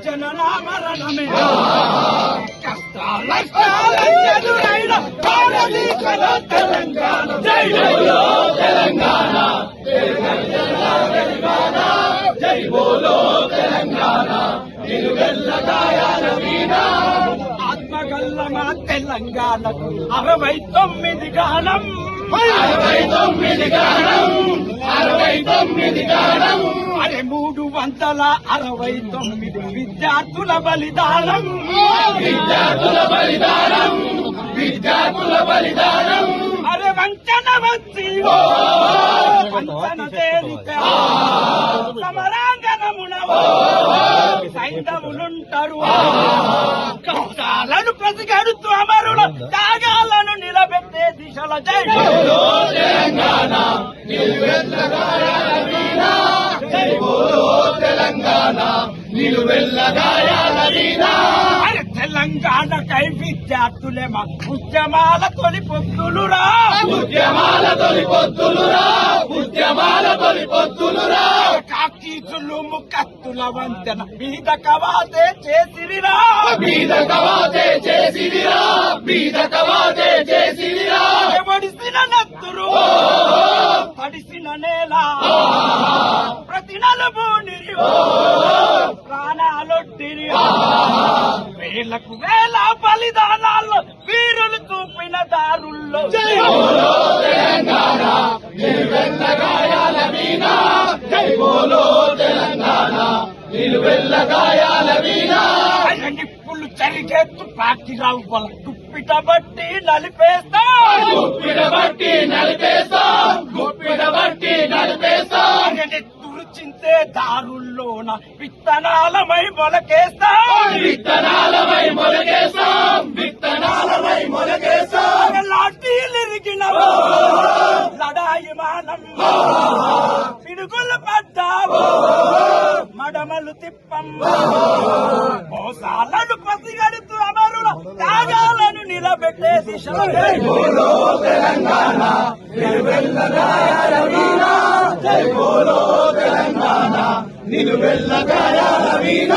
జననామరణమే కష్టాల ఎదురైన తెలంగాణ జై బోలో తెలంగాణ జై బోలో తెలంగాణ నిలువెల్లగాయాల వీణ ఆత్మగల్లమా తెలంగాణకు 69 గానం 69 గానం 69 గానం అరే 369 విద్యార్థుల బలిదానం విద్యార్థుల బలిదానం విద్యార్థుల బలిదానం అరే వంచన వచ్చి వంచన తేలితే సమరాంగణమున సైంధవులుంటారు కష్టాలను ప్రతిగడుతూ అమరుల త్యాగాలను నిలబెట్టే దిశల జై బోలో తెలంగాణ నిలువెల్లగాయాల వీణ జై బోలో తెలంగాణ నిలువెల్లగాయాల వీణ అరే తెలంగాణకై విద్యార్థులేమా ఉద్యమాల తొలి పొత్తులురా ఉద్యమాల తొలి పొత్తులురా ఉద్యమాల తొలి పొత్తులురా కాకీచులు ముక్కత్తుల వంతెన బీద కవాతే చేసిరిరా బీద కవాతే చేసిరిరా బీద కవాతే చేసిరిరా ఎవడిసిన నత్తురు తడిసిన నేల ప్రతి నలుబూనిరి ప్రాణాలొట్టిరి వేలకు వేల బలిదానాల్లో వీరులు చూపిన దారుల్లో జై బోలో తెలంగాణ నిలువెల్లగాయాల వీణ జై బోలో తెలంగాణ నిలువెల్లగాయాల వీణ నిప్పులు చరిగెత్తు పార్టీ రావు వాళ్ళ గుప్పిట బట్టి నలిపేస్తా గుప్పిట బట్టి నలిపేస్తా గుప్పిట బట్టి నలిపేస్తా చింతే దారుల్లోన విత్తనాలమై మొలకేస్తా విత్తనాలమై మొలకేస్తా విత్తనాలమై మొలకేస్తా లాఠీలిరిగిన లడాయి మానం పిడుగులు పడ్డావు మడమలు తిప్పం మోసాలను పసిగడుతూ అమరుల త్యాగాలను నిలబెట్టే దిశలో జై బోలో తెలంగాణ నిలువెల్లగాయాల వీణ జై బోలో తెలంగాణ నిలువెల్లగాయాల వీణ